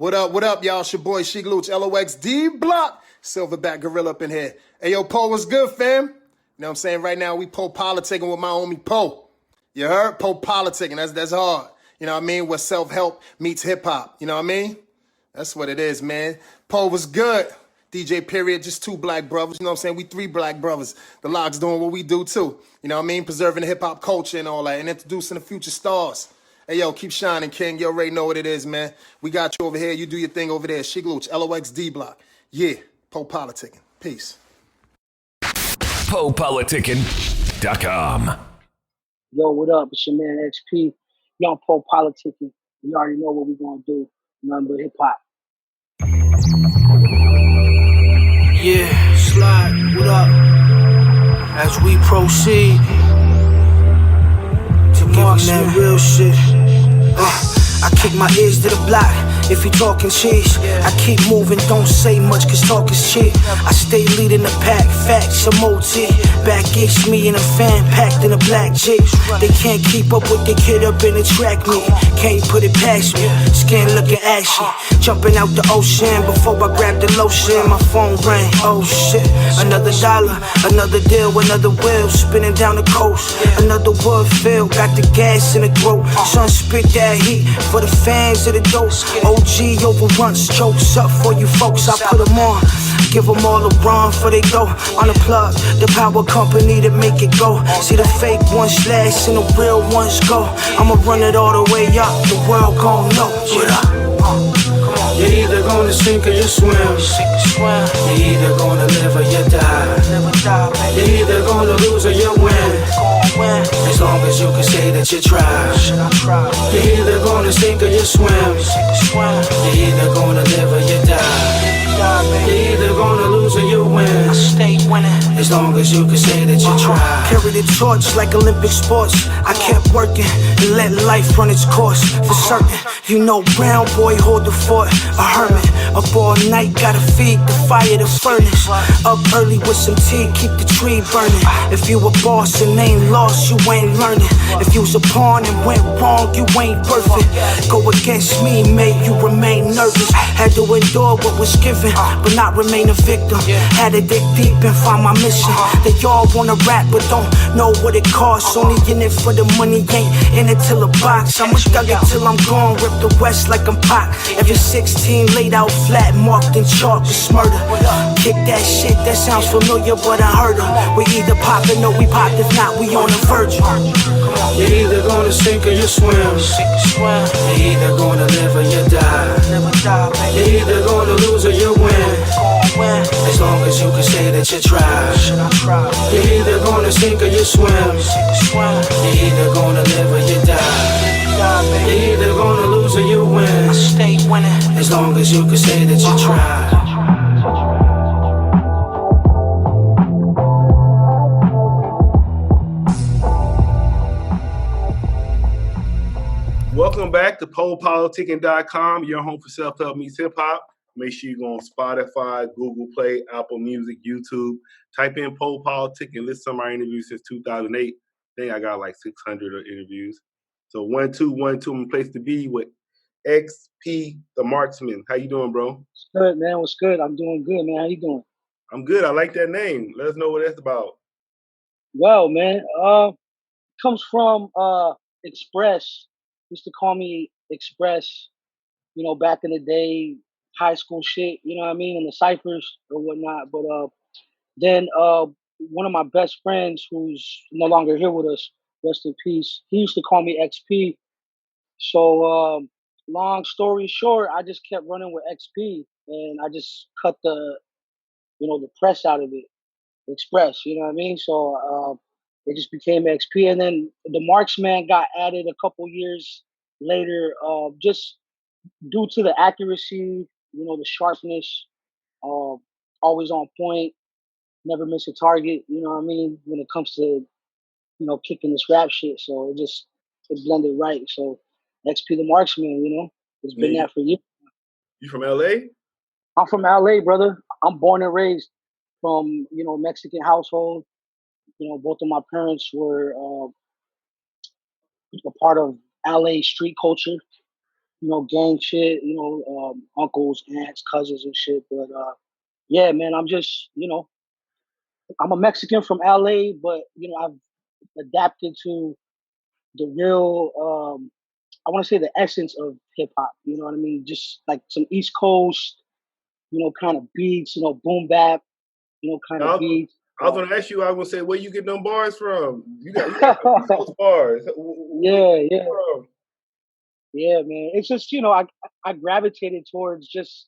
What up, y'all? It's your boy, Sheik Luch, LOXD Block, Silverback Gorilla up in here. Hey, yo, Po, what's good, fam? You know what I'm saying? Right now, we Po Politickin with my homie Po. You heard? Po Politickin, that's hard. You know what I mean? Where self-help meets hip-hop. You know what I mean? That's what it is, man. Po was good. DJ period, just two black brothers. You know what I'm saying? We three black brothers. The Locks doing what we do, too. You know what I mean? Preserving the hip-hop culture and all that, and introducing the future stars. Hey, yo, keep shining, King. You already know what it is, man. We got you over here. You do your thing over there. Sheik Luch, LOXD Block. Yeah, Po Politickin. Peace. PoPolitickin.com. Yo, what up? It's your man XP. Young Po Politickin. You already know what we gonna do. Nothing but hip hop. Yeah, slide. What up? As we proceed to give them that real shit. I kick my ears to the block. If you talking cheese, I keep moving, don't say much, cause talk is cheap. I stay leading the pack, facts, I'm OT. Back it's me and a fan packed in a black Jeep. They can't keep up with the kid up in the track meet. Can't put it past me, skin looking ashy. Jumping out the ocean before I grab the lotion. My phone rang, oh shit. Another dollar, another deal, another wheel. Spinning down the coast, another wood fill. Got the gas in the throat, son spit that heat for the fans of the dose. OG overruns, jokes up for you folks, I put them on. Give them all a run for they go. Unplug the power company to make it go. See the fake ones last and the real ones go. I'ma run it all the way up, the world gon' know. What up? You're either gonna sink or you swim. You're either gonna live or you die. You're either gonna lose or you win. As long as you can say that you tried. You're either gonna sink or you swim. You're either gonna live or you die. You're either gonna lose or you win. I stay winning. As long as you can say that you tried. Carry the torch like Olympic sports. I kept working and let life run its course. For certain, you know brown boy hold the fort. A hermit, up all night, gotta feed the fire, the furnace. Up early with some tea, keep the tree burning. If you a boss and ain't lost, you ain't learning. If you's a pawn and went wrong, you ain't worth it. Go against me, mate, you remain nervous. Had to endure what was given, but not remain a victim. Had to dig deep and find my mission. They all wanna rap, but don't know what it costs. Only in it for the money, ain't in it till a box. I'ma thug it till I'm gone, rip the West like I'm Pac. Every 16 laid out flat, marked in chalk, it's murder. Kick that shit, that sounds familiar, but I heard them. We either poppin' or we pop, if not, we on the verge. You're either gonna sink or you swim. You're either gonna live or you die. You're either gonna lose or you win. As long as you can say that you tried. You're either gonna sink or you swim. You're either gonna live or you die. You're either gonna lose or you win. I stay winning. As long as you can say that you tried. Welcome back to PoPolitickin.com, your home for self-help meets hip-hop. Make sure you go on Spotify, Google Play, Apple Music, YouTube. Type in Po Politickin. Listen to my interviews since 2008. I think I got like 600 interviews. So 1-2-1-2, I'm place to be with XP The Marxman. How you doing, bro? What's good, man? What's good? I'm doing good, man. How you doing? I'm good. I like that name. Let us know what that's about. Well, man, comes from Express. Used to call me Express, you know, back in the day, high school shit, you know what I mean, in the ciphers or whatnot. But then one of my best friends who's no longer here with us, rest in peace, he used to call me XP. So long story short, I just kept running with XP and I just cut the press out of it, Express, you know what I mean? So it just became XP. And then the Marxman got added a couple years later, just due to the accuracy, you know, the sharpness, always on point, never miss a target, you know what I mean, when it comes to, you know, kicking this rap shit. So it blended right. So XP The Marxman, you know, it's been that for years. You from LA? I'm from LA, brother. I'm born and raised from, you know, Mexican household. You know, both of my parents were a part of LA street culture. gang shit, uncles, aunts, cousins and shit. But yeah, man, I'm just, I'm a Mexican from LA, but I've adapted to the real I want to say the essence of hip hop, you know what I mean? Just like some East Coast, kind of beats, boom bap, kind I of was, beats. I was gonna ask you. I was gonna say, where you get them bars from? You got some East Coast bars. Where Yeah, yeah. from? Yeah, man. It's just, I gravitated towards just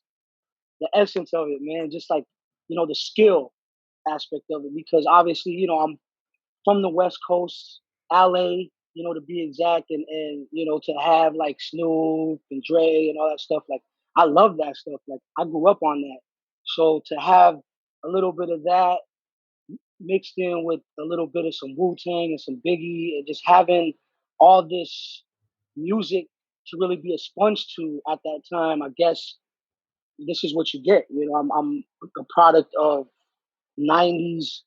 the essence of it, man. Just like, the skill aspect of it. Because obviously, I'm from the West Coast, LA, to be exact, and to have like Snoop and Dre and all that stuff, like I love that stuff. Like I grew up on that. So to have a little bit of that mixed in with a little bit of some Wu Tang and some Biggie, and just having all this music to really be a sponge to at that time, I guess this is what you get. I'm a product of '90s,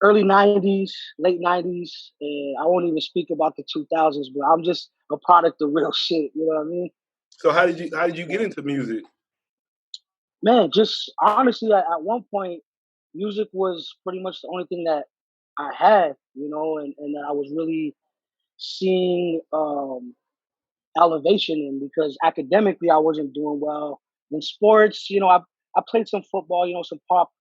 early '90s, late '90s, and I won't even speak about the 2000s. But I'm just a product of real shit. You know what I mean? So how did you get into music? Man, just honestly, at one point, music was pretty much the only thing that I had, and that I was really seeing elevation in, because academically I wasn't doing well. In sports, I played some football, some pop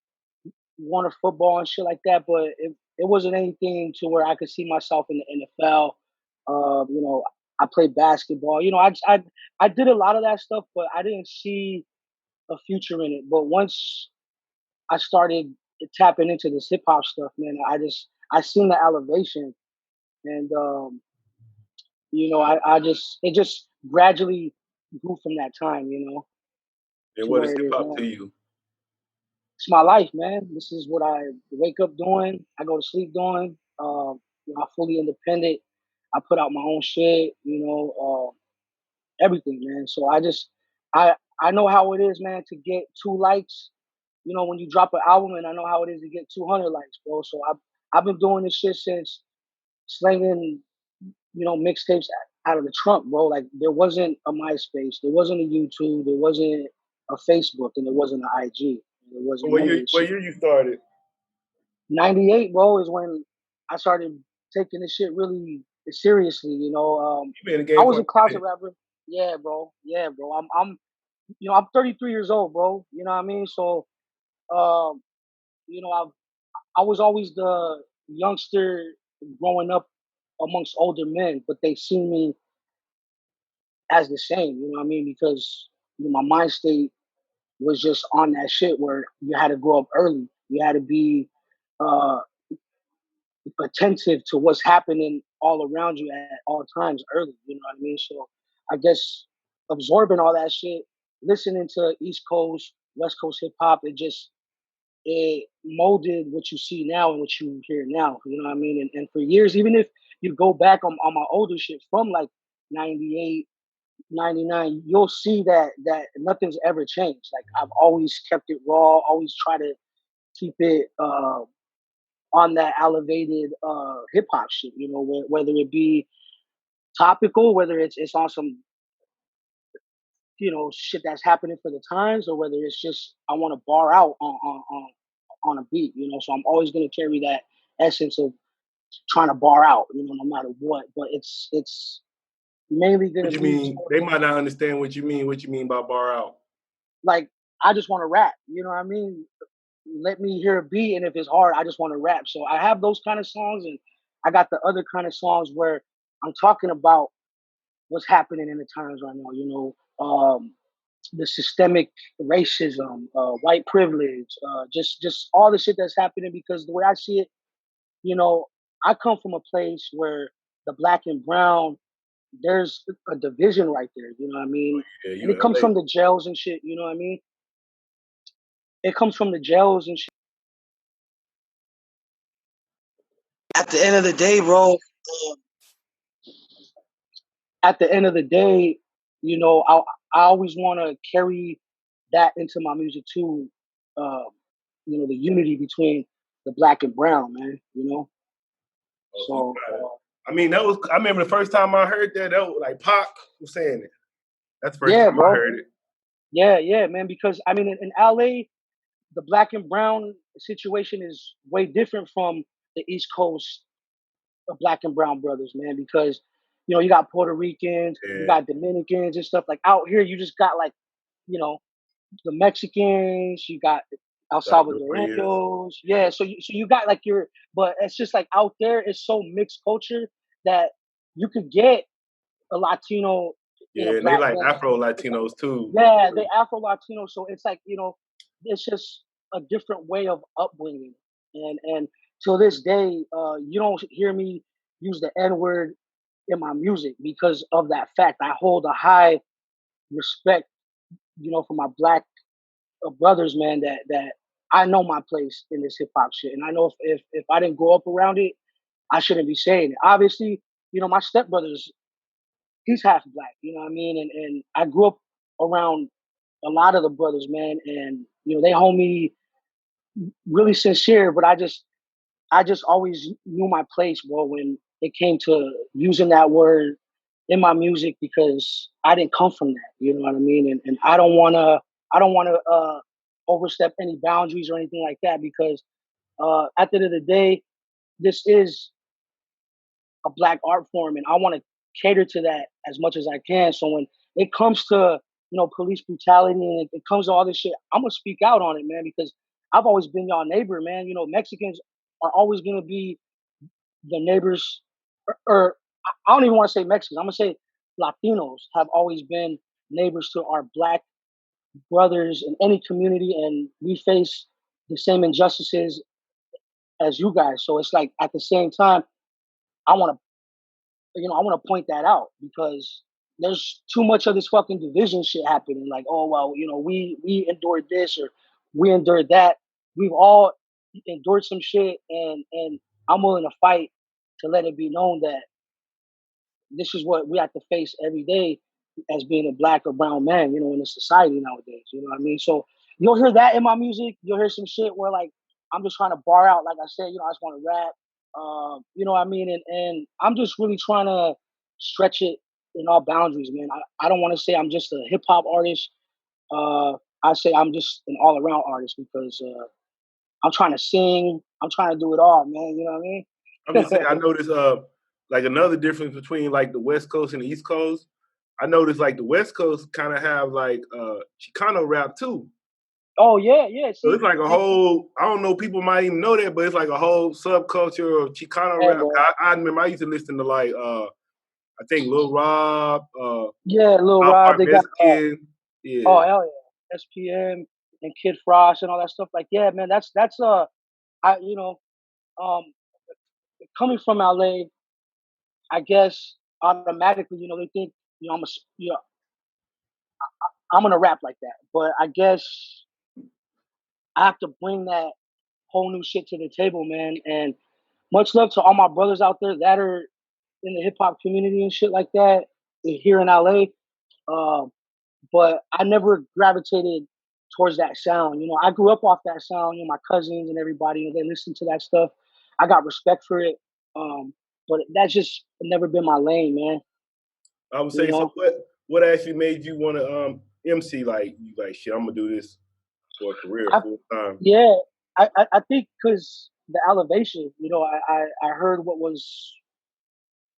Warner football and shit like that, but it wasn't anything to where I could see myself in the NFL. I played basketball. I did a lot of that stuff, but I didn't see a future in it. But once I started tapping into this hip hop stuff, man, I seen the elevation, and it just gradually grew from that time, And to what is where it hip is hop now. to you? It's my life, man. This is what I wake up doing. I go to sleep doing. I'm fully independent. I put out my own shit. Everything, man. So I know how it is, man, to get 2 likes. When you drop an album, and I know how it is to get 200 likes, bro. So I've been doing this shit since slanging, mixtapes out of the trunk, bro. Like there wasn't a MySpace, there wasn't a YouTube, there wasn't a Facebook, and there wasn't an IG. There So wasn't none of this what shit. year you started? '98, bro, is when I started taking this shit really seriously. You been in the I game was for a a closet minute. rapper. Yeah, bro. Yeah, bro. I'm 33 years old, bro. You know what I mean? So, um, I was always the youngster growing up amongst older men, but they see me as the same. You know what I mean? Because my mind state was just on that shit where you had to grow up early. You had to be uh, attentive to what's happening all around you at all times early. You know what I mean? So I guess absorbing all that shit, listening to East Coast, West Coast hip hop, it molded what you see now and what you hear now. You know what I mean? And for years, even if you go back on my older shit from like '98, '99, you'll see that nothing's ever changed. Like I've always kept it raw, always try to keep it on that elevated hip hop shit, whether it be topical, whether it's on some, shit that's happening for the times, or whether it's just I want to bar out on a beat, So I'm always gonna carry that essence of trying to bar out, no matter what. But it's mainly gonna What you be mean? They might not understand what you mean. What you mean by bar out? like I just want to rap, you know what I mean? Let me hear a beat, and if it's hard, I just want to rap. So I have those kind of songs, and I got the other kind of songs where I'm talking about what's happening in the times right now. The systemic racism, white privilege, just all the shit that's happening. Because the way I see it, you know, I come from a place where the black and brown, there's a division right there. You know what I mean? Yeah, And you it comes LA. from the jails and shit. You know what I mean? It comes from the jails and shit. At the end of the day, bro, at the end of the day, I always want to carry that into my music too. Uh, the unity between the black and brown, man. Oh, so you So got it. I mean, I remember the first time I heard that was like Pac was saying it. That's the first Yeah, time I bro. heard it. Yeah, man. Because I mean, in LA, the black and brown situation is way different from the East Coast of black and brown brothers, man. Because you got Puerto Ricans, you Yeah. got Dominicans and stuff. Like out here, you just got like you know the Mexicans, you got El Salvadorians. Salvadorianos. Yeah, so you got like but it's just like out there, it's so mixed culture that you could get a Latino in a Yeah, and they black like band. Afro Latinos too. Yeah, they Afro Latino, so it's like it's just a different way of upbringing, and till this day, you don't hear me use the N word in my music because of that fact. I hold a high respect, for my black brothers, man. That I know my place in this hip hop shit, and I know if I didn't grow up around it, I shouldn't be saying it. Obviously, my stepbrother's he's half black, you know what I mean? And I grew up around a lot of the brothers, man, and they hold me really sincere, but I just always knew my place, bro, when it came to using that word in my music because I didn't come from that, you know what I mean? And I don't wanna overstep any boundaries or anything like that because at the end of the day, this is a black art form, and I want to cater to that as much as I can. So when it comes to police brutality and it comes to all this shit, I'm gonna speak out on it, man, because I've always been y'all neighbor, man. Mexicans are always gonna be the neighbors, or I don't even want to say Mexicans. I'm gonna say Latinos have always been neighbors to our black brothers in any community, and we face the same injustices as you guys. So it's like at the same time, I want to I want to point that out because there's too much of this fucking division shit happening. Like, oh well, we endured this or we endured that. We've all endured some shit, and I'm willing to fight to let it be known that this is what we have to face every day as being a black or brown man, in a society nowadays. You know what I mean? So you'll hear that in my music. You'll hear some shit where like I'm just trying to bar out, like I said, I just want to rap. You know what I mean? And I'm just really trying to stretch it in all boundaries, man. I don't want to say I'm just a hip hop artist. I say I'm just an all around artist because I'm trying to sing. I'm trying to do it all, man. You know what I mean? I'm just saying, I noticed like another difference between like the West Coast and the East Coast. I noticed like the West Coast kind of have like Chicano rap too. Oh yeah. So See, it's like a whole, I don't know, people might even know that, but it's like a whole subculture of Chicano yeah, rap. bro. I remember I used to listen to like I think Lil Rob, Yeah, Lil Rod. Alpart They got Mexican. Yeah. oh hell yeah, SPM and Kid Frost and all that stuff. Like yeah, man, that's I um coming from LA, I guess automatically they think I'm a I'm gonna rap like that. But I guess I have to bring that whole new shit to the table, man. And much love to all my brothers out there that are in the hip hop community and shit like that here in LA. But I never gravitated towards that sound. I grew up off that sound. My cousins and everybody, they listen to that stuff. I got respect for it. But that's just never been my lane, man. I would You say, so know? what actually made you want to MC, like you like shit, I'm gonna do this for a career I, full time? yeah, I think because the elevation, I heard what was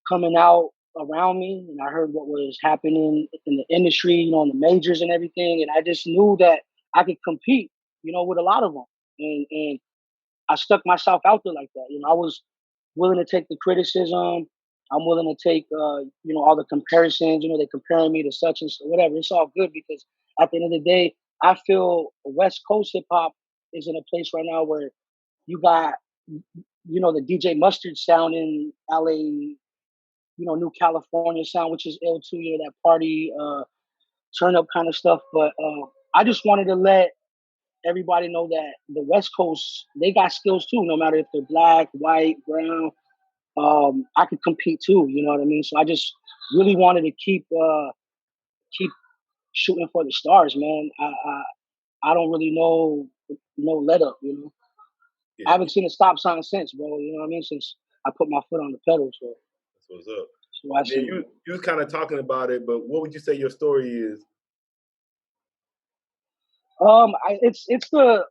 coming out around me, and I heard what was happening in the industry, in the majors and everything, and I just knew that I could compete, with a lot of them, and I stuck myself out there like that. I was willing to take the criticism. I'm willing to take, all the comparisons. They comparing me to such and so, whatever. It's all good because at the end of the day, I feel West Coast hip hop is in a place right now where you got, the DJ Mustard sound in LA, New California sound, which is ill too, that party, turn up kind of stuff. But I just wanted to let everybody know that the West Coast, they got skills too, no matter if they're black, white, brown. I could compete too, you know what I mean? So I just really wanted to keep shooting for the stars, man. I don't really know no let up. I Yeah, haven't seen a stop sign since, bro. You know what I mean? Since I put my foot on the pedal. So What's up? So I Yeah, you was kind of talking about it, but what would you say your story is? It's the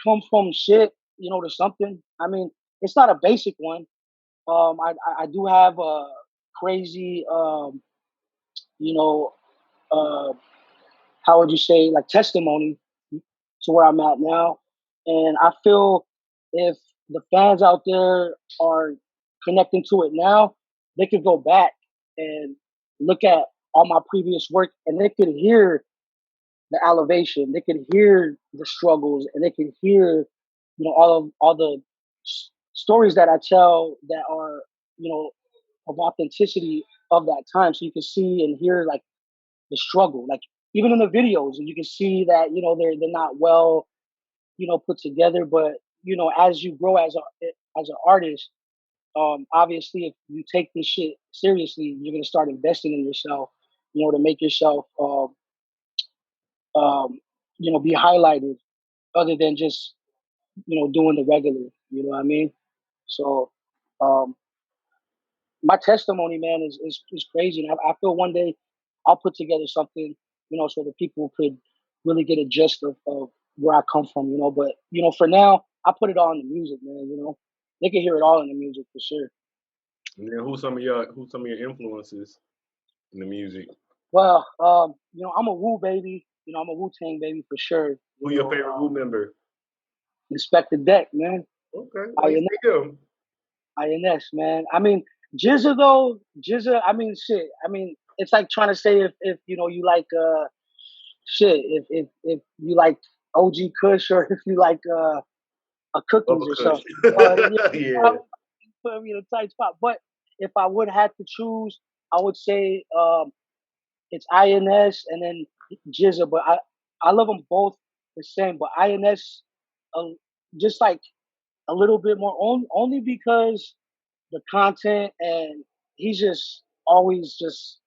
come from shit, to something. I mean, it's not a basic one. I do have a crazy, you know, uh, how would you say, like testimony to where I'm at now. And I feel if the fans out there are connecting to it now, they could go back and look at all my previous work and they could hear the elevation, they could hear the struggles, and they could hear, all the stories that I tell that are, of authenticity of that time. So you can see and hear like the struggle, like even in the videos, and you can see that they're not well, put together. But as you grow as an artist, obviously, if you take this shit seriously, you're gonna start investing in yourself, to make yourself, be highlighted, other than just doing the regular. You know what I mean? So, um, my testimony, man, is crazy. And I feel one day I'll put together something, so that people could really get a gist of where I come from, But, for now, I put it all in the music, man, They can hear it all in the music for sure. And then who's some of your influences in the music? Well, I'm a Wu baby. I'm a Wu-Tang baby for sure. Who your favorite Wu member? Inspect the Deck, man. Okay. Why you say him? INS, man. I mean, Jizza though, I mean, shit. I mean, it's like trying to say if you like shit, if you like OG Kush or if you like a cookies or something. Yeah. Put me in a tight spot. But if I would have to choose, I would say it's INS and then Jizza. But I love them both the same. But INS, just like a little bit more, only because the content, and he's just always just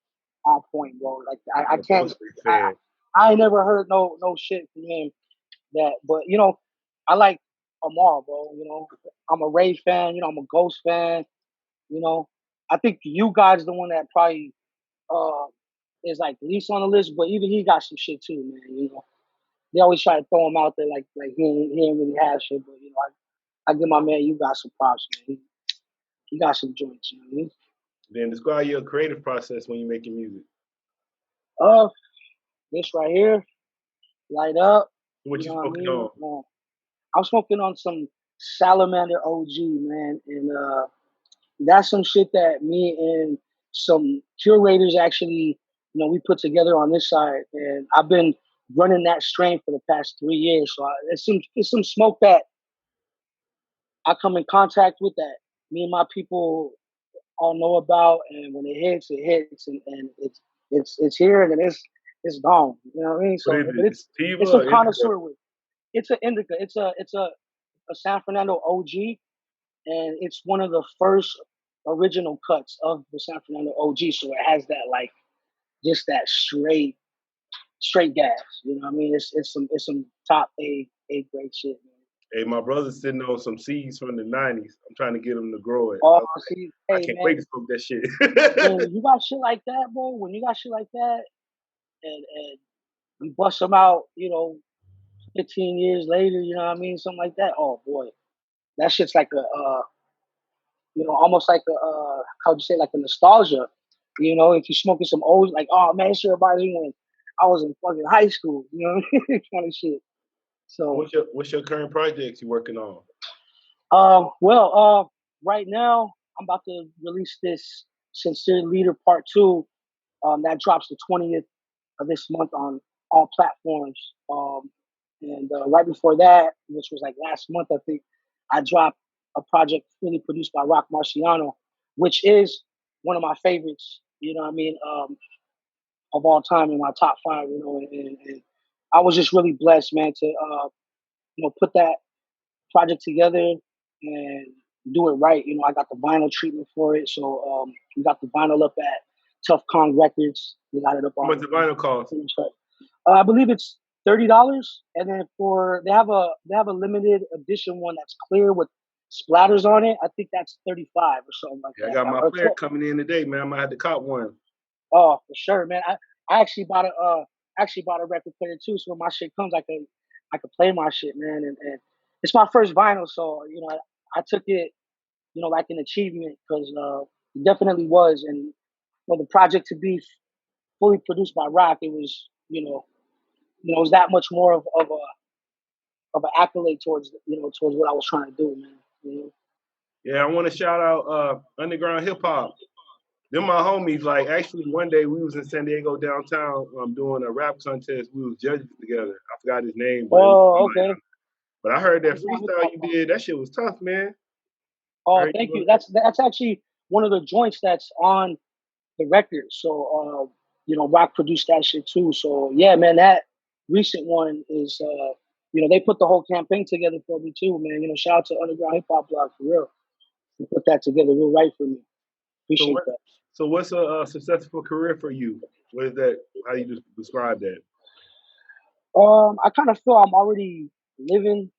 on point, bro. Like I can't, I never heard no shit from him that, but I like them all, bro. I'm a Ray fan, I'm a Ghost fan, I think you guys the one that probably is like least on the list, but even he got some shit too, man. They always try to throw him out there like he ain't really have shit, but I give my man, you got some props, man. He got some joints, you know what I mean? Then describe your creative process when you're making music. This right here, Light Up. What you smoking on? I'm smoking on some Salamander OG, man, and that's some shit that me and some curators actually, we put together on this side, and I've been running that strain for the past 3 years. So it's some smoke that I come in contact with that me and my people all know about, and when it hits, and it's here and then it's gone. You know what I mean? So it's a connoisseur with. It's an indica. It's a San Fernando OG, and it's one of the first original cuts of the San Fernando OG. So it has that like just that straight gas. You know what I mean? It's some top A grade shit, man. Hey, my brother's sitting on some seeds from the 90s. I'm trying to get him to grow it. Oh, see, I can't wait to smoke that shit. Man, you got shit like that, bro. When you got shit like that, and you bust them out, 15 years later, you know what I mean? Something like that. Oh boy, that shit's like a, almost like a, how'd you say, like a nostalgia. If you're smoking some old, like, oh man, sure reminds me when I was in fucking high school. You know what I mean? Kind of shit. So what's your current projects you working on? Right now I'm about to release this Sincere Leader Part 2. That drops the 20th of this month on all platforms. And right before that, which was like last month, I think, I dropped a project fully produced by Rock Marciano, which is one of my favorites, you know what I mean, of all time, in my top 5, and I was just really blessed, man, to, put that project together and do it right. I got the vinyl treatment for it. So we got the vinyl up at Tough Kong Records. We got it up on. How much the vinyl cost? I believe it's $30, and then they have a limited edition one that's clear with splatters on it, I think that's 35 or something like Yeah, I that. got my Or player coming in today, man. I might have to cop one. Oh, for sure, man. I actually bought a record player too, so when my shit comes, I could play my shit, man. And it's my first vinyl, so I took it, like an achievement because it definitely was. And for the project to be fully produced by Rock, it was, it was that much more of an accolade towards what I was trying to do, man. Yeah, I want to shout out Underground Hip Hop. They're my homies. Like, actually, one day we was in San Diego downtown doing a rap contest. We was judges together. I forgot his name, but Oh, okay. but I heard that freestyle you did. That shit was tough, man. Oh, thank you. That's actually one of the joints that's on the record. So, Rock produced that shit too. So, yeah, man, that recent one is, they put the whole campaign together for me too, man. Shout out to Underground Hip Hop Blog for real. They put that together real right for me. Appreciate that. So what's a successful career for you? What is that? How you just describe that? I kind of feel I'm already living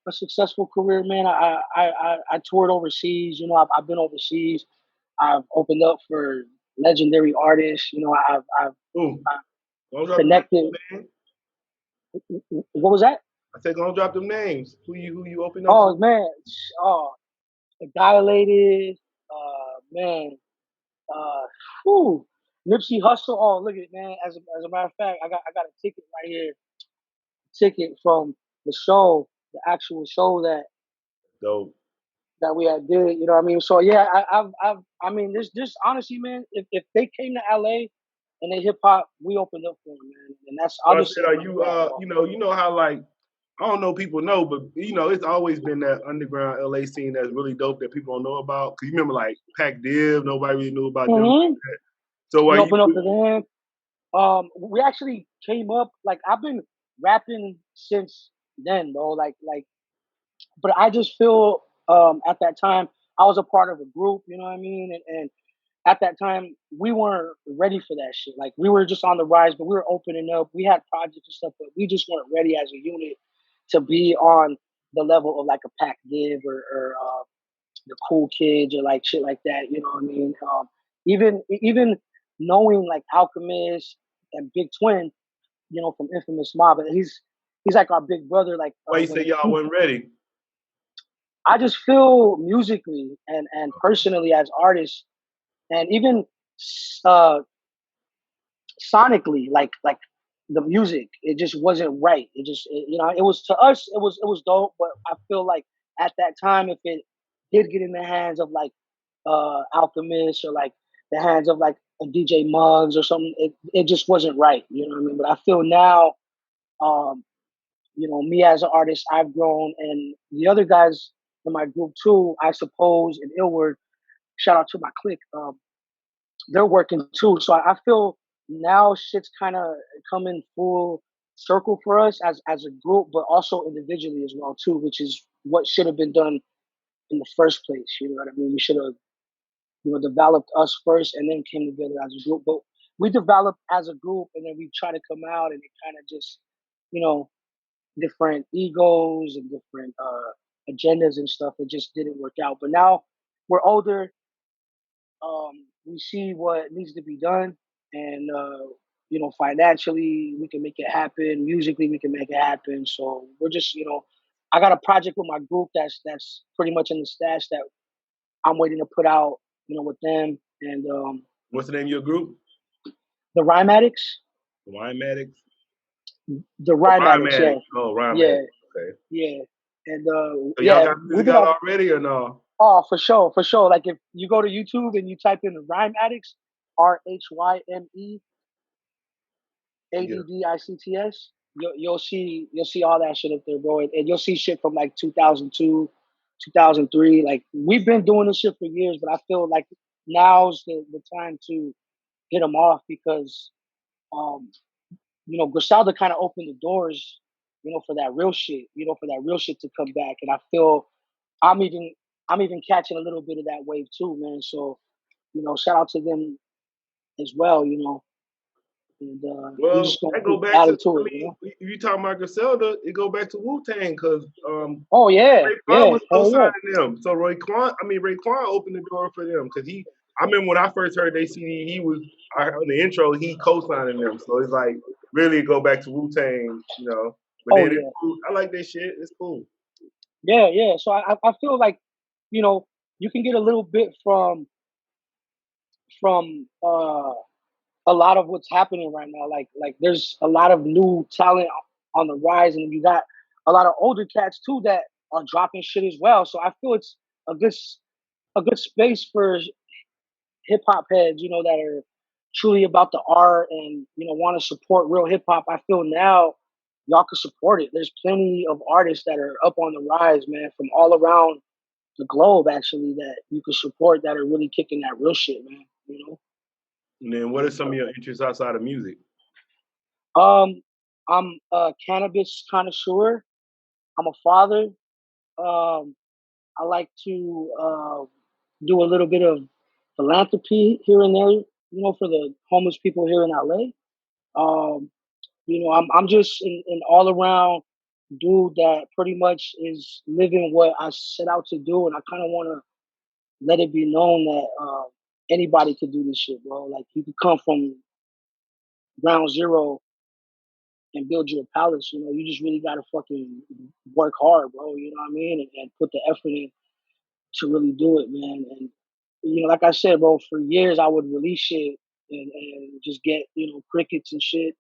a successful career, man. I toured overseas. I've been overseas. I've opened up for legendary artists. I've connected. What was that? I said, don't drop them names. Who you open up? Oh man, Dilated, man, Nipsey Hussle. Oh, look at it, man. As a matter of fact, I got a ticket right here. Ticket from the show, the actual show that Dope. that we had did. You know what I mean? So yeah, I mean, this honestly, man. If they came to LA and they hip hop, we opened up for them, man. And that's obviously. Are you you know how, like, I don't know people know, but it's always been that underground LA scene that's really dope that people don't know about. Cause you remember like Pac Div, nobody really knew about them. So we opened up for them. We actually came up, like, I've been rapping since then, though. But I just feel at that time I was a part of a group, you know what I mean? And at that time we weren't ready for that shit. Like, we were just on the rise, but we were opening up. We had projects and stuff, but we just weren't ready as a unit to be on the level of like a Pac Div or the Cool Kids or like shit like that. You know what I mean? Even knowing like Alchemist and Big Twin, from Infamous Mob, but he's like our big brother. Like, why you say y'all wasn't ready? I just feel musically and personally as artists, and even sonically, like the music, it just wasn't right. It was, to us, it was dope, but I feel like at that time, if it did get in the hands of like Alchemist or like the hands of like a DJ Muggs or something, it just wasn't right. You know what I mean? But I feel now, me as an artist, I've grown, and the other guys in my group too, I suppose, in Illward, shout out to my clique, they're working too. So I feel now shit's kind of coming full circle for us as a group, but also individually as well too, which is what should have been done in the first place. You know what I mean? We should have, developed us first and then came together as a group. But we developed as a group and then we try to come out, and it kind of just, different egos and different agendas and stuff. It just didn't work out. But now we're older. We see what needs to be done, and financially we can make it happen. Musically, we can make it happen. So we're just, I got a project with my group that's pretty much in the stash that I'm waiting to put out, with them. And what's the name of your group? The Rhymatics. The Rhymatics. The Rhymatics. Yeah. Oh, Rhymatics. Yeah. Okay. Yeah. And so y'all got music out already or no? Oh, for sure. Like, if you go to YouTube and you type in Rhymatics, RHYMEADDICTS, you'll see all that shit up there, bro. And you'll see shit from like 2002, 2003. Like, we've been doing this shit for years, but I feel like now's the time to hit them off because, Griselda kind of opened the doors, for that real shit, to come back. And I feel I'm even catching a little bit of that wave too, man. So, shout out to them as well, And we Well, just gonna that go keep back to, adding to I it, you know? mean, if you talking about Griselda, it go back to Wu-Tang because Oh yeah, Raekwon yeah, was hell yeah. co-signing them. So Raekwon opened the door for them because I remember when I first heard they CD, on the intro, he co-signing them. So it's like really go back to Wu-Tang, you know. But Oh then it's yeah, cool. I like that shit. It's cool. yeah, yeah. So I feel like, you know, you can get a little bit from a lot of what's happening right now. Like there's a lot of new talent on the rise, and you got a lot of older cats too that are dropping shit as well. So I feel it's a good space for hip hop heads, you know, that are truly about the art and, you know, want to support real hip hop. I feel now y'all can support it. There's plenty of artists that are up on the rise, man, from all around the globe actually, that you can support, that are really kicking that real shit, man. You know. And then what are some of your interests outside of music? I'm a cannabis connoisseur. I'm a father. I like to do a little bit of philanthropy here and there, you know, for the homeless people here in LA. Um, you know, I'm just an all around dude that pretty much is living what I set out to do, and I kind of want to let it be known that anybody could do this shit, bro. Like you could come from ground zero and build you a palace. You know, you just really gotta fucking work hard, bro. You know what I mean, and put the effort in to really do it, man. And you know, like I said, bro, for years I would release shit and just get, you know, crickets and shit.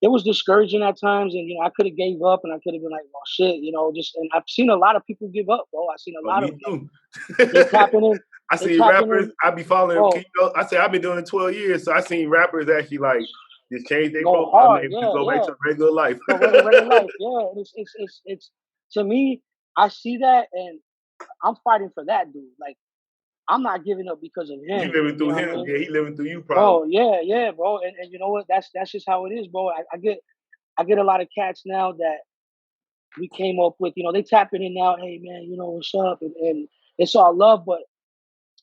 It was discouraging at times, and you know, I could have gave up, and I could have been like, well, shit, you know, just. And I've seen a lot of people give up, bro. I've seen a Oh, lot of me them. too. They tapping in. I They see tapping rappers. in. I be following. Oh, You know, I say I've been doing it 12 years, so I seen rappers actually like just change their go profile hard, name to yeah, go back yeah. to regular life. Go regular life, yeah. And it's to me, I see that, and I'm fighting for that dude. Like I'm not giving up because of You him. living You through know what I him, mean? yeah. He living through you, probably. Bro, yeah, yeah, bro. And you know what? That's just how it is, bro. I get a lot of cats now that we came up with, you know, they tapping in now, hey man, you know, what's up? And it's all love, but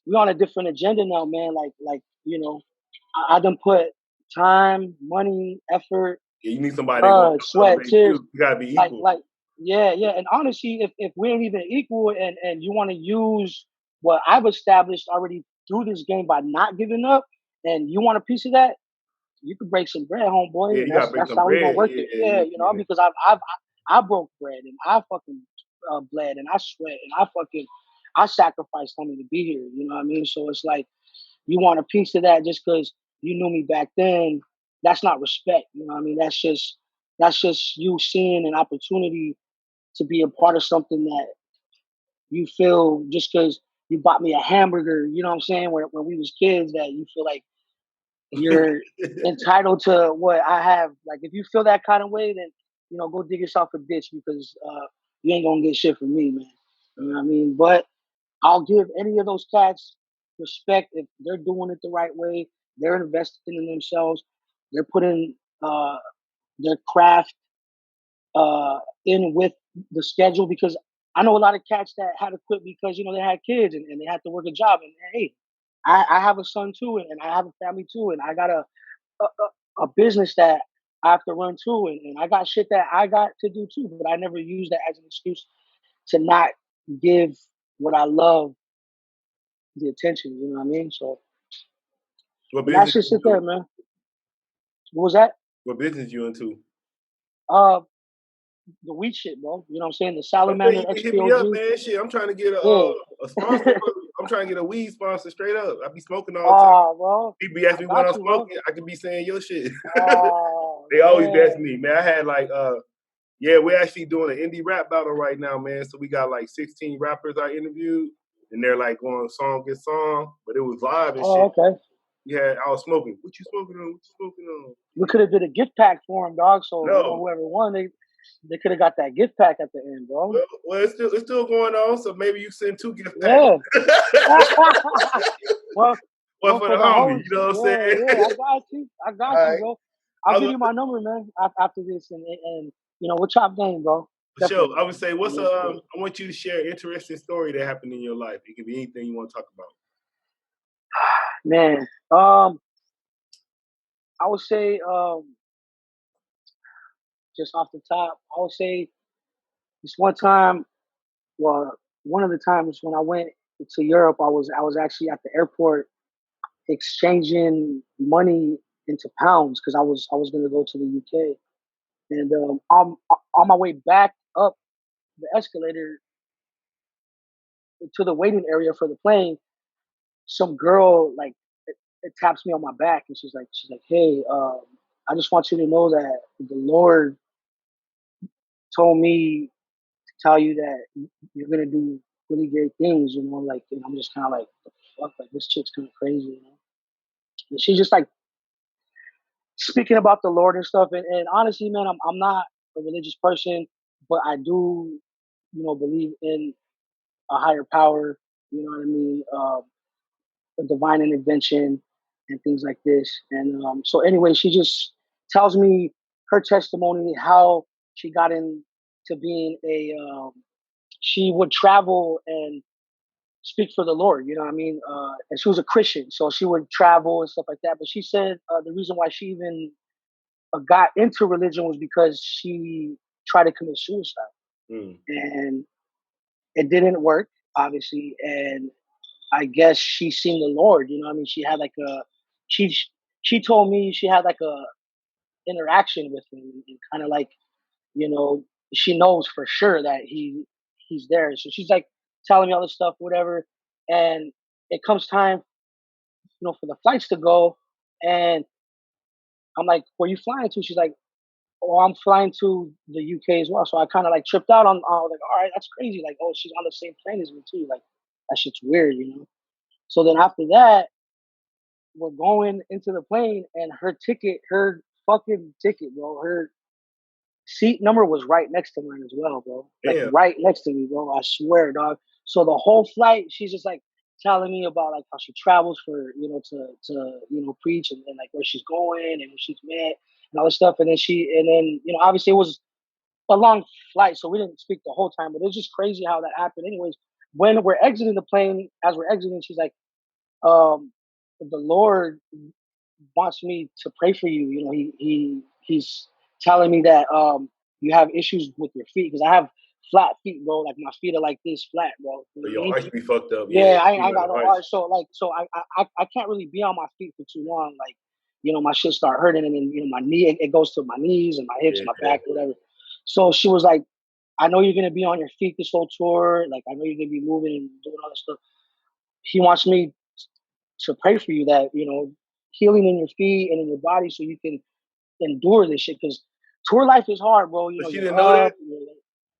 we on a different agenda now, man. Like, you know, I done put time, money, effort, Yeah, you need somebody that blood, gonna sweat, elevate tears. you. You gotta be Like, equal. like, yeah, yeah. And honestly, if we ain't even equal, and you want to use what I've established already through this game by not giving up, and you want a piece of that, you can break some bread, homeboy, Yeah, and you gotta break that's some how we gonna bread. work Yeah, it. yeah, Yeah, yeah, you know, yeah. because I broke bread, and I fucking bled, and I sweat, and I sacrificed something to be here. You know what I mean? So it's like you want a piece of that just because you knew me back then. That's not respect. You know what I mean? That's just you seeing an opportunity to be a part of something that you feel just because you bought me a hamburger. You know what I'm saying? When we was kids, that you feel like you're entitled to what I have. Like if you feel that kind of way, then you know go dig yourself a ditch because you ain't gonna get shit from me, man. You know what I mean? But I'll give any of those cats respect if they're doing it the right way. They're investing in themselves. They're putting their craft in with the schedule because I know a lot of cats that had to quit because you know they had kids and they had to work a job. And hey, I have a son too, and I have a family too, and I got a business that I have to run too, and I got shit that I got to do too. But I never use that as an excuse to not give what I love the attention. You know what I mean? So What and that's business just you it there, do? man. What was that? What business you into? Uh, the weed shit, bro. You know what I'm saying? The Okay, salamander you can hit me up, XPOG. man. Shit, I'm trying to get Yeah. a sponsor. I'm trying to get a weed sponsor straight up. I be smoking all the time. Oh, bro. People ask I me what got I'm you, bro. smoking. I could be saying your shit. Oh, They always yeah. ask me, man. I had like yeah, we're actually doing an indie rap battle right now, man. So we got like 16 rappers I interviewed, and they're like going song get song, but it was live and Oh, shit. okay. Yeah, I was smoking. What you smoking on? What you smoking on? We could have did a gift pack for him, dog. So you know No. whoever won, they could have got that gift pack at the end, bro. Well, it's still going on. So maybe you send 2 gift packs. Yeah. well, One well, for for the the homie. host, You know what I'm yeah, saying? yeah. I got you. I All got you, right. bro. I I'll give was you my number, man. After this, and you know we'll chop game, bro. for sure. Definitely. I would say, Yeah. I want you to share an interesting story that happened in your life. It could be anything you want to talk about. Man, I would say, just off the top, I would say this one time. Well, one of the times when I went to Europe, I was actually at the airport exchanging money into pounds because I was going to go to the UK. And on my way back up the escalator to the waiting area for the plane, some girl like it taps me on my back and she's like, hey, I just want you to know that the Lord told me to tell you that you're gonna do really great things, like, and I'm just kind of like, the fuck, like this chick's kind of crazy. And she's just like speaking about the Lord and stuff. And honestly, man, I'm not a religious person, but I do, believe in a higher power. You know what I mean? A divine intervention and things like this. And so anyway, she just tells me her testimony, how she got into being she would travel and speak for the Lord, you know what I mean? And she was a Christian, so she would travel and stuff like that. But she said the reason why she even got into religion was because she tried to commit suicide. And it didn't work, obviously. And I guess she seen the Lord, you know what I mean? She had like she she told me she had like a interaction with him and kind of like, you know, she knows for sure that he's there. So she's like telling me all this stuff, whatever. And it comes time, for the flights to go. And I'm like, where you flying to? She's like, oh, I'm flying to the UK as well. So I kind of like tripped out on, I was like, all right, that's crazy. Like, oh, she's on the same plane as me too. Like, that shit's weird. So then after that, we're going into the plane and her fucking ticket, bro, her seat number was right next to mine as well, bro. Like right next to me, bro. I swear, dog. So the whole flight, she's just like telling me about like how she travels for, to preach and like where she's going and who she's met and all this stuff. And then obviously it was a long flight, so we didn't speak the whole time, but it was just crazy how that happened. Anyways, when we're exiting the plane, as we're exiting, she's like, the Lord wants me to pray for you. He's telling me that you have issues with your feet because I have flat feet, bro. Like my feet are like this flat, bro. But your arch be fucked up. Yeah, I ain't got no arch. So I can't really be on my feet for too long. Like, my shit start hurting and then my knee it goes to my knees and my hips, my back, whatever. So she was like, I know you're gonna be on your feet this whole tour. Like I know you're gonna be moving and doing all this stuff. He wants me to pray for you that, healing in your feet and in your body so you can endure this shit. Because tour life is hard, bro. But she didn't know that?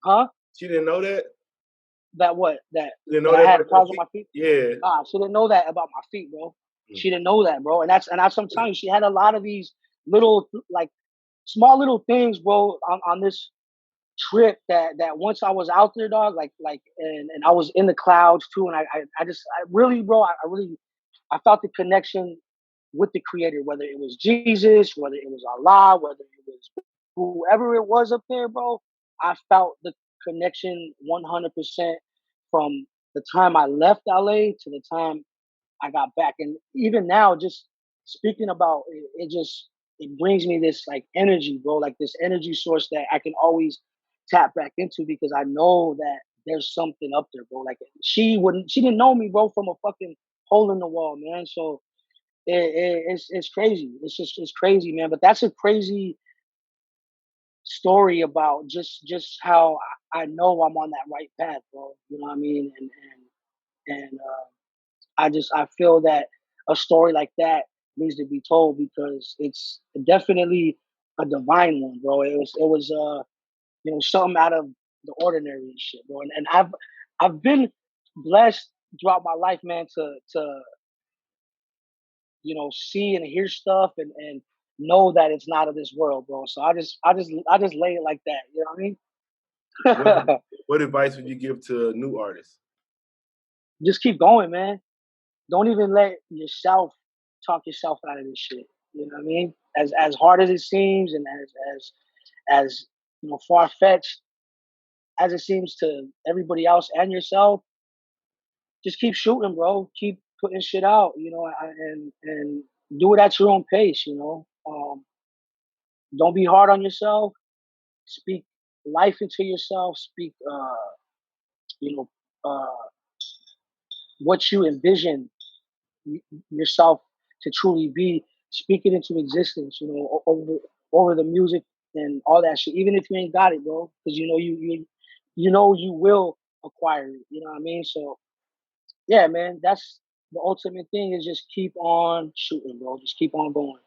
Huh? She didn't know that? That what? That, didn't know that that I had problems with my feet? Yeah. Nah, she didn't know that about my feet, bro. She didn't know that, bro. And that's I'm telling you, she had a lot of these little, like, small little things, bro, on this trip that once I was out there, dog, and I was in the clouds too. And I really, bro, I felt the connection with the creator, whether it was Jesus, whether it was Allah, whether it was whoever it was up there, bro. I felt the connection 100% from the time I left LA to the time I got back. And even now, just speaking about it, it brings me this like energy, bro, like this energy source that I can always tap back into because I know that there's something up there, bro. Like she didn't know me, bro, from a fucking hole in the wall, man. So it's crazy. It's crazy, man. But that's a crazy story about just how I know I'm on that right path, bro. You know what I mean? And I feel that a story like that needs to be told because it's definitely a divine one, bro. It was something out of the ordinary and shit, bro. And I've been blessed throughout my life, man, to see and hear stuff and know that it's not of this world, bro. So I just lay it like that. You know what I mean? What advice would you give to new artists? Just keep going, man. Don't even let yourself talk yourself out of this shit. You know what I mean? As hard as it seems and as far fetched as it seems to everybody else and yourself, just keep shooting, bro. Keep putting shit out, and do it at your own pace, Don't be hard on yourself. Speak life into yourself. Speak, you know, what you envision yourself to truly be. Speak it into existence. Over the music and all that shit. Even if you ain't got it, bro, because you will acquire it. You know what I mean? So yeah, man, that's the ultimate thing is just keep on shooting, bro. Just keep on going.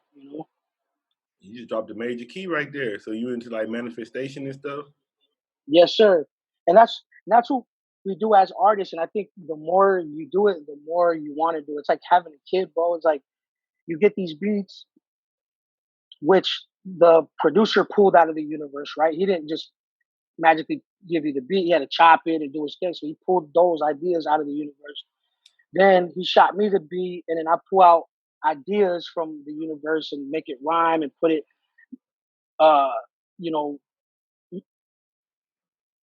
You just dropped a major key right there. So you into like manifestation and stuff? Yes, sir. And that's what we do as artists. And I think the more you do it, the more you want to do it. It's like having a kid, bro. It's like you get these beats, which the producer pulled out of the universe, right? He didn't just magically give you the beat. He had to chop it and do his thing. So he pulled those ideas out of the universe. Then he shot me the beat, and then I pull out ideas from the universe and make it rhyme and put it, you know,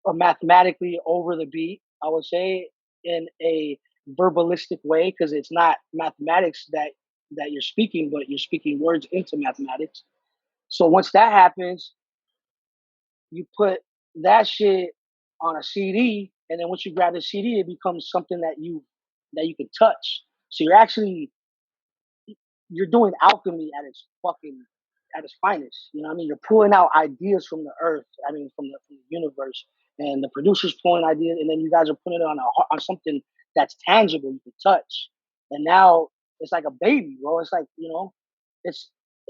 mathematically over the beat, I would say, in a verbalistic way, because it's not mathematics that you're speaking, but you're speaking words into mathematics. So once that happens, you put that shit on a CD, and then once you grab the CD, it becomes something that you can touch. So you're doing alchemy at its finest. You know what I mean? You're pulling out ideas from the earth. I mean, from the universe, and the producer's pulling ideas, and then you guys are putting it on something that's tangible, you can touch. And now it's like a baby, bro. It's like,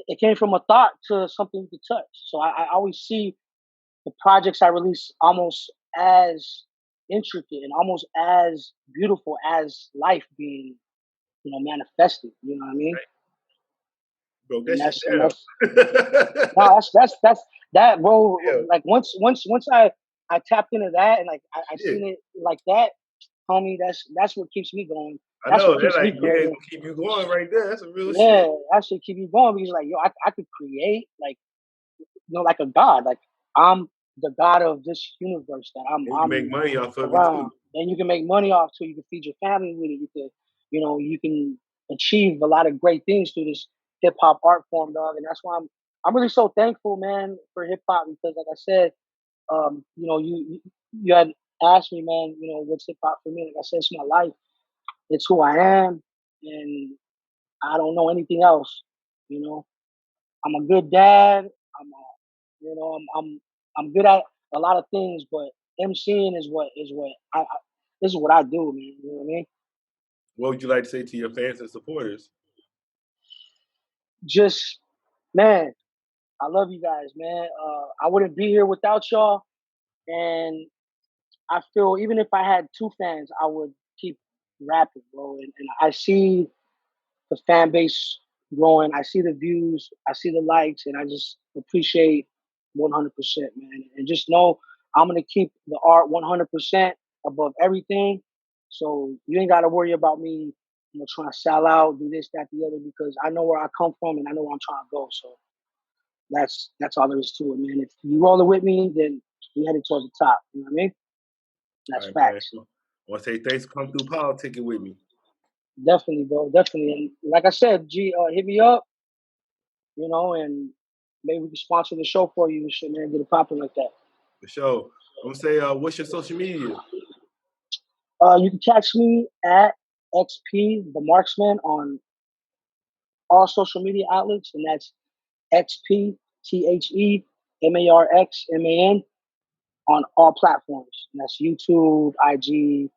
it came from a thought to something you can touch. So I always see the projects I release almost as intricate and almost as beautiful as life being, manifested. You know what I mean? Right. Bro, That's that, bro. Yeah. Like once I tapped into that and like I seen it like that, homie. That's what keeps me going. I know that like gonna keep you going right there. That's a real shit. Yeah, that should keep you going because like I could create like like a god. Like I'm the god of this universe that I'm. You can make money off of it too. And you can make money off too. You can feed your family with it. You can you can achieve a lot of great things through this hip hop art form, dog. And that's why I'm really so thankful, man, for hip hop because, like I said, you had asked me, man, what's hip hop for me? Like I said, it's my life. It's who I am, and I don't know anything else. I'm a good dad. I'm good at a lot of things, but MCing is what this is what I do, man. You know what I mean? What would you like to say to your fans and supporters? Just, man, I love you guys, man. I wouldn't be here without y'all. And I feel even if I had 2 fans, I would keep rapping, bro. And I see the fan base growing. I see the views. I see the likes. And I just appreciate 100%, man. And just know I'm going to keep the art 100% above everything. So you ain't got to worry about me trying to sell out, do this, that, the other, because I know where I come from and I know where I'm trying to go. So that's all there is to it, man. If you rolling with me, then we headed towards the top. You know what I mean? That's facts. Man. I want to say thanks for coming through politicking with me. Definitely, bro. Definitely. And like I said, G, hit me up, and maybe we can sponsor the show for you and shit, man. Get it popping like that. For sure. I'm going to say, what's your social media? You can catch me at XP The Marxman on all social media outlets, and that's XP TheMarxman on all platforms. And that's YouTube, IG,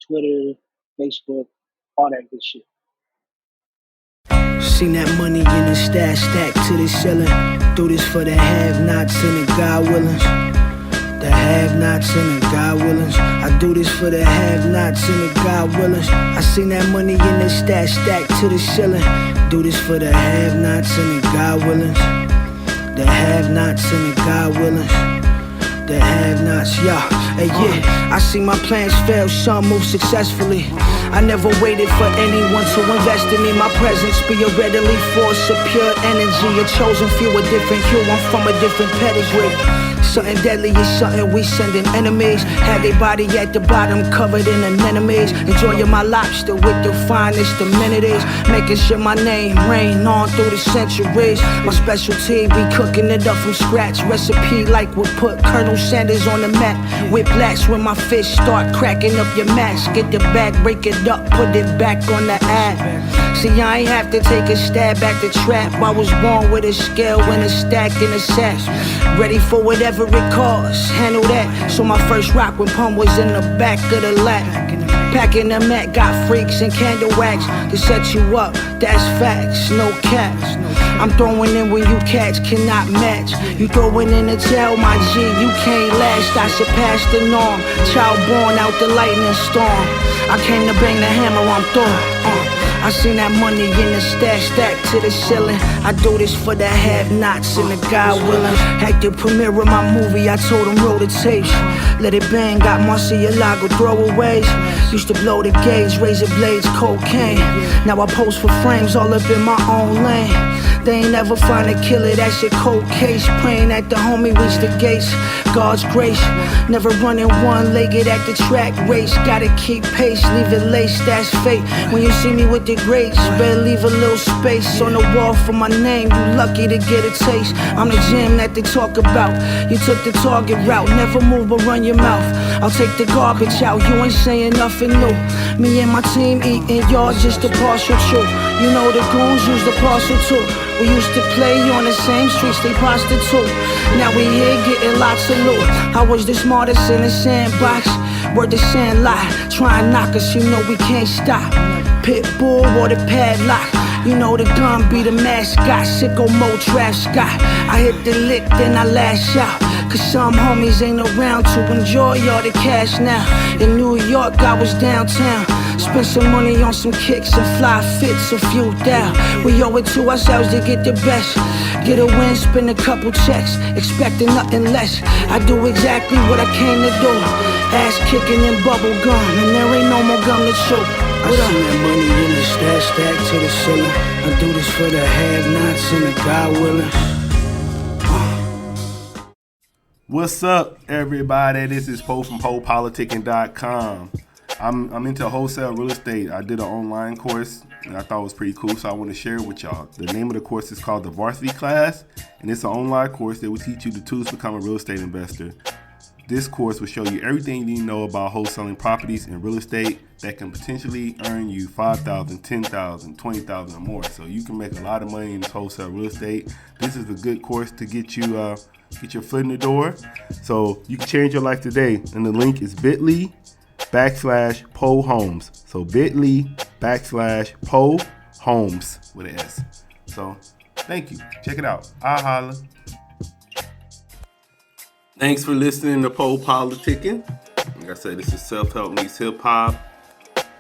Twitter, Facebook, all that good shit. Seen that money in the stash stacked to the ceiling. Do this for the have-nots and the God willings. The have-nots and the God willings. I do this for the have-nots and the God willings. I seen that money in the stash stacked to the ceiling. Do this for the have-nots and the God willings. The have-nots and the God willings. The have-nots, yeah. Hey, yeah, I see my plans fail, some move successfully. I never waited for anyone to invest in me. My presence be a readily force of pure energy. A chosen few, a different hue, I'm from a different pedigree. Something deadly is something we sending enemies. Had their body at the bottom covered in anemones. Enjoying my lobster with the finest amenities. Making sure my name reign on through the centuries. My specialty be cooking it up from scratch. Recipe like we put Colonel Sanders on the map. Whiplash when my fish start cracking up your mask. Get the bag, break it up, put it back on the ad. See, I ain't have to take a stab at the trap. I was born with a scale and a stack in a sack. Ready for whatever it costs, handle that. So my first rock when Pump was in the back of the lap. Packing the mat, got freaks and candle wax to set you up, that's facts, no caps. I'm throwing in when you cats cannot match. You throwing in the tail, my G, you can't last. I surpassed the norm, child born out the lightning storm. I came to bang the hammer, I'm through. I seen that money in the stash stack to the ceiling. I do this for the have-nots and the God willing. At the premiere of my movie, I told them roll the tapes. Let it bang, got Marcialago throwaways. Used to blow the gauge, razor blades, cocaine. Now I pose for frames all up in my own lane. They ain't never find a killer, that's your cold case. Praying that the homie reach the gates. God's grace, never running one-legged at the track race. Gotta keep pace, leave it laced, that's fate. When you see me with the grades, better leave a little space on the wall for my name. You lucky to get a taste. I'm the gym that they talk about. You took the target route, never move or run your mouth. I'll take the garbage out, you ain't saying nothing new. Me and my team eating, y'all just a partial truth. You know the goons use the parcel too. We used to play on the same streets, they prostitute. Now we here getting lots of loot. I was the smartest in the sandbox. Word the sand lie, try and knock us, you know we can't stop. Pitbull or the padlock, you know the gun be the mascot. Sicko Mo Trav Scott, I hit the lick then I lash out. Cause some homies ain't around to enjoy all the cash now. In New York I was downtown. Spent some money on some kicks and fly fits, a few down. We owe it to ourselves to get the best. Get a win, spend a couple checks, expecting nothing less. I do exactly what I came to do. Ass kicking and bubble gum, and there ain't no more gum to chew. I see that money in the stash stack to the ceiling. I do this for the have-nots and the God willing. What's up, everybody? This is Po from PoPolitickin.com. I'm into wholesale real estate. I did an online course and I thought it was pretty cool, so I want to share it with y'all. The name of the course is called the Varsity Class, and it's an online course that will teach you the tools to become a real estate investor. This course will show you everything you need to know about wholesaling properties and real estate that can potentially earn you $5,000, $10,000, $20,000 or more. So you can make a lot of money in this wholesale real estate. This is a good course to get you get your foot in the door. So you can change your life today. And the link is bit.ly/Po Homes. So bit.ly/Po Homes with an S. So thank you. Check it out. I'll holla. Thanks for listening to Po Politickin. Like I said, this is self-help meets hip-hop.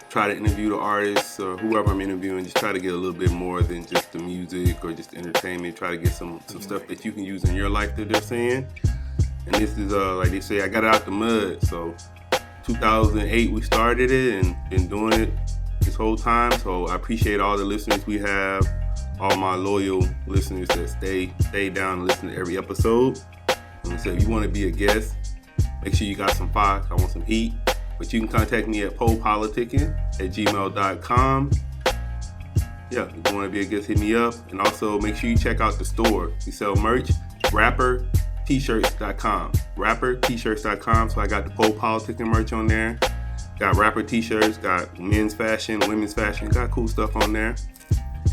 Try to interview the artists or whoever I'm interviewing. Just try to get a little bit more than just the music or just entertainment. Try to get some stuff that you can use in your life that they're saying. And this is, like they say, I got it out the mud. So 2008 we started it and been doing it this whole time. So I appreciate all the listeners we have, all my loyal listeners that stay down and listen to every episode. And so if you want to be a guest, make sure you got some fire. I want some heat. But you can contact me at popolitickin@gmail.com. Yeah, if you want to be a guest, hit me up. And also make sure you check out the store. We sell merch, rappertshirts.com. Rappertshirts.com. So I got the Po Politickin merch on there. Got rapper t-shirts, got men's fashion, women's fashion, got cool stuff on there.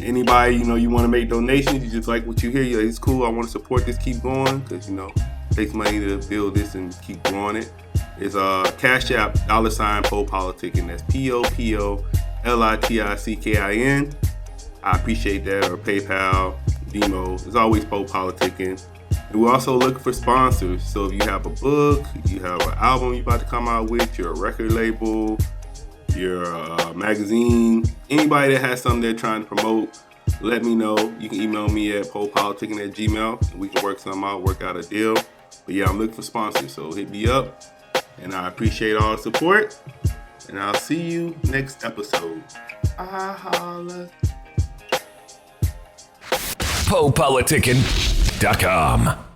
Anybody, you want to make donations, you just like what you hear, you're like, it's cool, I want to support this, keep going, because, it takes money to build this and keep growing it. It's Cash App, $ Po Politickin. That's POPOLITICKIN. I appreciate that. Or PayPal, Venmo. It's always Po Politickin. And we're also looking for sponsors. So if you have a book, you have an album you're about to come out with, you're a record label, you're a magazine, anybody that has something they're trying to promote, let me know. You can email me at popolitickin@gmail.com and we can work something out, work out a deal. But yeah, I'm looking for sponsors, so hit me up. And I appreciate all the support. And I'll see you next episode. I holla. Po Politickin.com.